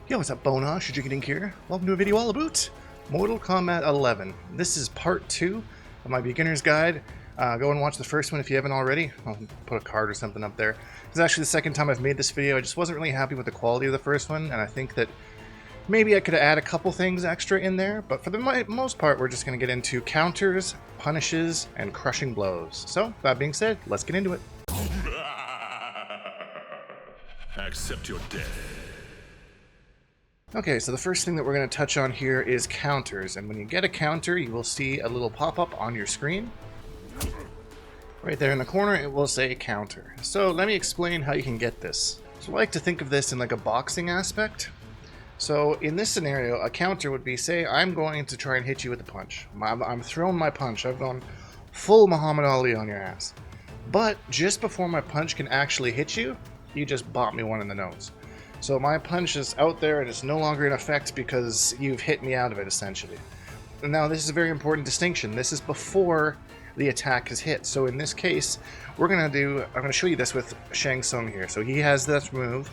Yo, what's up, Bona? Shujinkydink here. Welcome to a video all about Mortal Kombat 11. This is part 2 of my beginner's guide. Go and watch the first one if you haven't already. I'll put a card or something up there. It's actually the second time I've made this video. I just wasn't really happy with the quality of the first one, and I think that maybe I could add a couple things extra in there, but for the most part, we're just going to get into counters, punishes, and crushing blows. So, that being said, let's get into it. Accept your death. Okay, so the first thing that we're going to touch on here is counters, and when you get a counter, you will see a little pop-up on your screen. Right there in the corner, it will say counter. So let me explain how you can get this. So I like to think of this in like a boxing aspect. So in this scenario, a counter would be, say, I'm going to try and hit you with a punch. I'm throwing my punch. I've gone full Muhammad Ali on your ass. But just before my punch can actually hit you, you just bop me one in the nose. So my punch is out there and it's no longer in effect because you've hit me out of it, essentially. Now this is a very important distinction. This is before the attack is hit. So in this case, I'm going to show you this with Shang Tsung here. So he has this move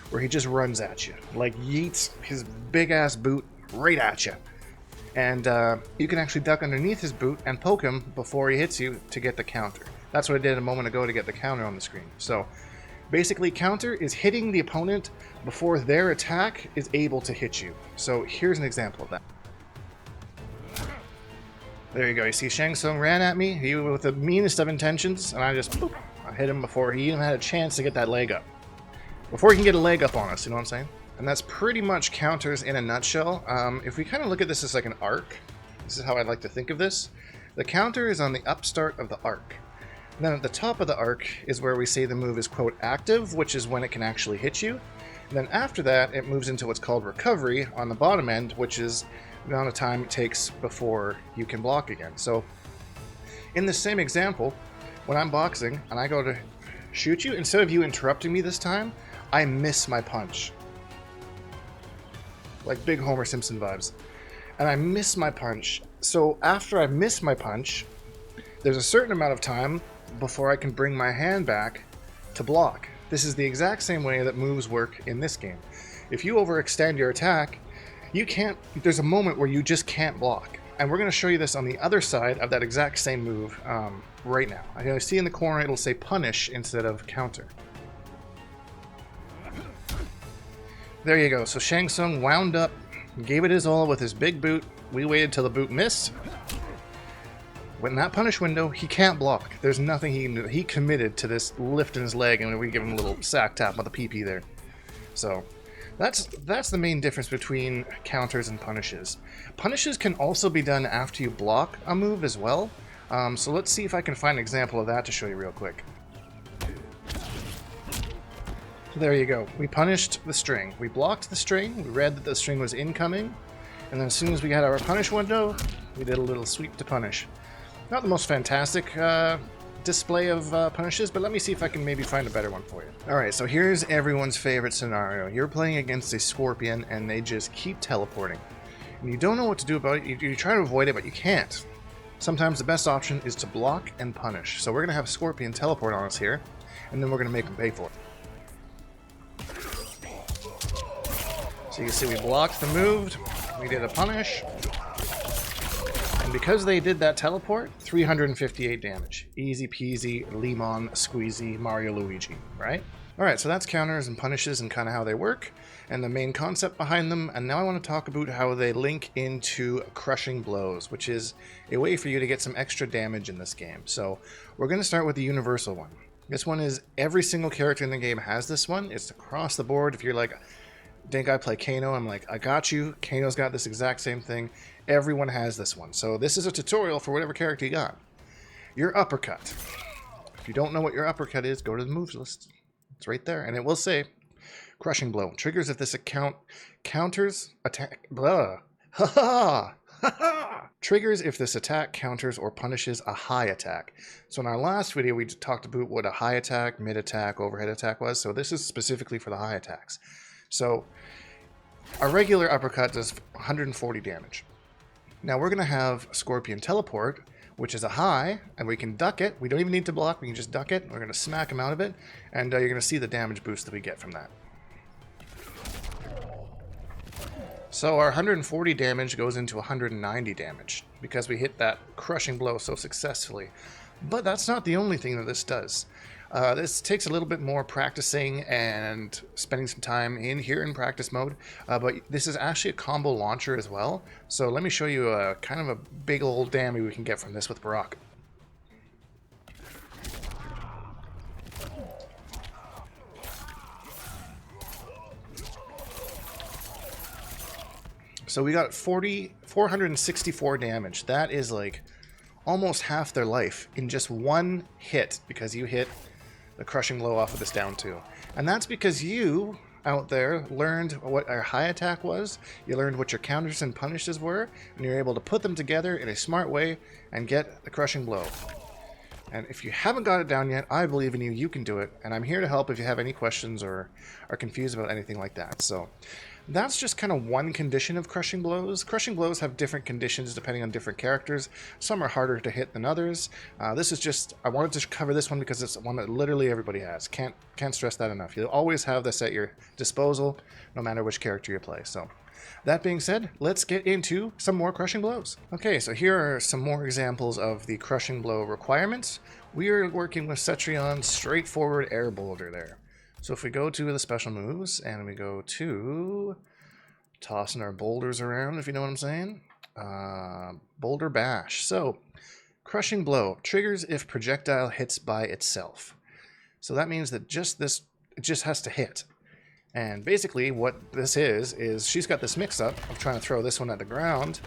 where he just runs at you, like yeets his big ass boot right at you. And you can actually duck underneath his boot and poke him before he hits you to get the counter. That's what I did a moment ago to get the counter on the screen. So basically, counter is hitting the opponent before their attack is able to hit you. So here's an example of that. There you go. You see Shang Tsung ran at me, he with the meanest of intentions, and I just boop, I hit him before he even had a chance to get that leg up. Before he can get a leg up on us, you know what I'm saying? And that's pretty much counters in a nutshell. If we kind of look at this as like an arc, this is how I'd like to think of this. The counter is on the upstart of the arc. Then at the top of the arc is where we say the move is, quote, active, which is when it can actually hit you. And then after that, it moves into what's called recovery on the bottom end, which is the amount of time it takes before you can block again. So in the same example, when I'm boxing and I go to shoot you, instead of you interrupting me this time, I miss my punch. Like big Homer Simpson vibes. And I miss my punch. So after I miss my punch, there's a certain amount of time before I can bring my hand back to block. This is the exact same way that moves work in this game. If you overextend your attack, there's a moment where you just can't block. And we're going to show you this on the other side of that exact same move right now. I see in the corner it'll say punish instead of counter. There you go. So Shang Tsung wound up, gave it his all with his big boot. We waited till the boot missed. When that punish window, he can't block. There's nothing he can do. He committed to this lifting his leg, and we give him a little sack tap with the PP there. So that's the main difference between counters and punishes. Punishes can also be done after you block a move as well. So let's see if I can find an example of that to show you real quick. So there you go. We punished the string. We blocked the string. We read that the string was incoming. And then as soon as we got our punish window, we did a little sweep to punish. Not the most fantastic display of punishes, but let me see if I can maybe find a better one for you. Alright, so here's everyone's favorite scenario. You're playing against a scorpion, and they just keep teleporting. And you don't know what to do about it. You try to avoid it, but you can't. Sometimes the best option is to block and punish. So we're going to have a scorpion teleport on us here, and then we're going to make them pay for it. So you can see we blocked the move, we did a punish. And because they did that teleport, 358 damage. Easy peasy, lemon squeezy, Mario Luigi, right? Alright, so that's counters and punishes and kind of how they work, and the main concept behind them, and now I want to talk about how they link into Krushing Blows, which is a way for you to get some extra damage in this game. So we're going to start with the universal one. This one is, every single character in the game has this one. It's across the board. If you're like, think I play Kano, I'm like, I got you. Kano's got this exact same thing. Everyone has this one. So this is a tutorial for whatever character you got. Your uppercut. If you don't know what your uppercut is, go to the moves list. It's right there. And it will say, Krushing Blow. Triggers if this account counters, attack, blah. Ha ha! Ha ha! Triggers if this attack counters or punishes a high attack. So in our last video, we talked about what a high attack, mid attack, overhead attack was. So this is specifically for the high attacks. So a regular uppercut does 140 damage. Now we're going to have Scorpion Teleport, which is a high, and we can duck it. We don't even need to block, we can just duck it. We're going to smack him out of it, and you're going to see the damage boost that we get from that. So our 140 damage goes into 190 damage because we hit that crushing blow so successfully. But that's not the only thing that this does. This takes a little bit more practicing and spending some time in here in practice mode, but this is actually a combo launcher as well. So let me show you a kind of a big old damage we can get from this with Barack. So we got 464 damage. That is like almost half their life in just one hit, because you hit the crushing blow off of this down 2. And that's because you out there learned what our high attack was, you learned what your counters and punishes were, and you're able to put them together in a smart way and get the crushing blow. And if you haven't got it down yet, I believe in you, you can do it, and I'm here to help if you have any questions or are confused about anything like that. So that's just kind of one condition of Crushing Blows. Crushing Blows have different conditions depending on different characters. Some are harder to hit than others. This is just, I wanted to cover this one because it's one that literally everybody has. Can't stress that enough. You'll always have this at your disposal, no matter which character you play. So that being said, let's get into some more Crushing Blows. Okay, so here are some more examples of the Crushing Blow requirements. We are working with Cetrion's straightforward air boulder there. So if we go to the special moves and we go to tossing our boulders around, if you know what I'm saying, boulder bash. So Crushing Blow triggers if projectile hits by itself. So that means that it just has to hit. And basically what this is she's got this mix-up of trying to throw this one at the ground,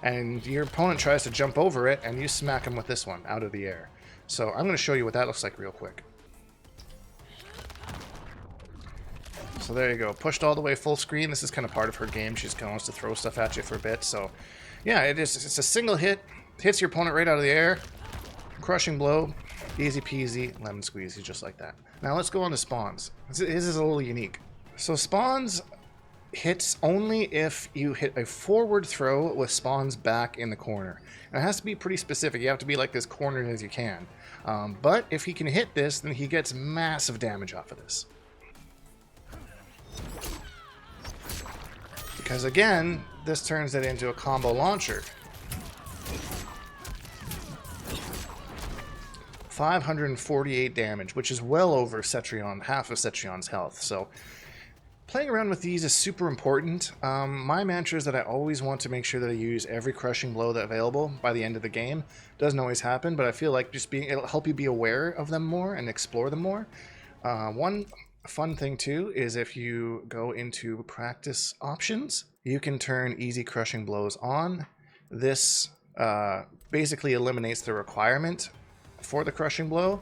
and your opponent tries to jump over it, and you smack him with this one out of the air. So I'm going to show you what that looks like real quick. So there you go, pushed all the way full screen. This is kind of part of her game. She just kind of wants to throw stuff at you for a bit. So yeah, it's a single hit, hits your opponent right out of the air. Crushing Blow, easy peasy, lemon squeezy, just like that. Now let's go on to spawns. This is a little unique. So spawns hits only if you hit a forward throw with spawns back in the corner. And it has to be pretty specific. You have to be like as cornered as you can. But if he can hit this, then he gets massive damage off of this. Because again, this turns it into a combo launcher. 548 damage, which is well over Cetrion, half of Cetrion's health. So playing around with these is super important. My mantra is that I always want to make sure that I use every Crushing Blow that's available by the end of the game. Doesn't always happen, but I feel like it'll help you be aware of them more and explore them more. One fun thing too is if you go into practice options, you can turn easy Crushing Blows on. This basically eliminates the requirement for the Crushing Blow.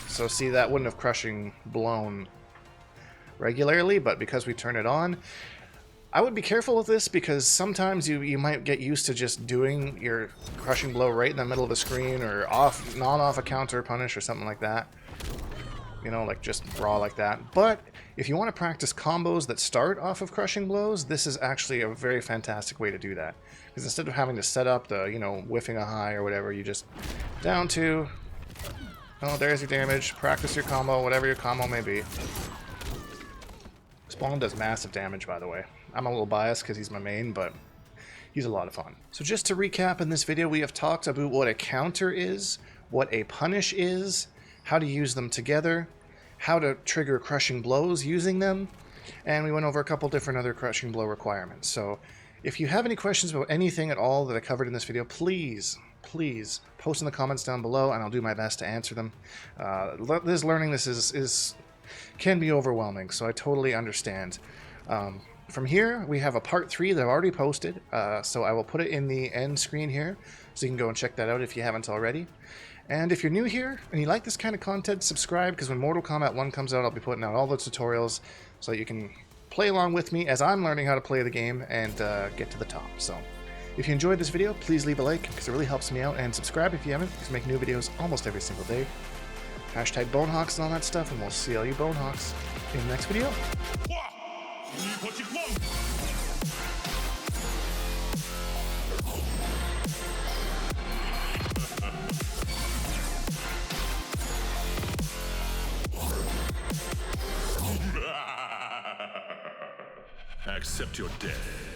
So see, that wouldn't have crushing blown regularly, but because we turn it on, I would be careful with this, because sometimes you might get used to just doing your Crushing Blow right in the middle of the screen, or not off a counter punish or something like that. You know, like just raw like that. But if you want to practice combos that start off of Crushing Blows, this is actually a very fantastic way to do that. Because instead of having to set up the, whiffing a high or whatever, you just down 2. Oh, there's your damage. Practice your combo, whatever your combo may be. Spawn does massive damage, by the way. I'm a little biased because he's my main, but he's a lot of fun. So just to recap, in this video we have talked about what a counter is, what a punish is, how to use them together, how to trigger Crushing Blows using them, and we went over a couple different other Crushing Blow requirements. So if you have any questions about anything at all that I covered in this video, please post in the comments down below, and I'll do my best to answer them. Learning this can be overwhelming, so I totally understand. From here, we have a part 3 that I've already posted, so I will put it in the end screen here, so you can go and check that out if you haven't already. And if you're new here and you like this kind of content, subscribe, because when Mortal Kombat 1 comes out, I'll be putting out all the tutorials so that you can play along with me as I'm learning how to play the game and get to the top. So if you enjoyed this video, please leave a like, because it really helps me out, and subscribe if you haven't, because I make new videos almost every single day. Hashtag Bonehawks and all that stuff, and we'll see all you Bonehawks in the next video. Accept your death.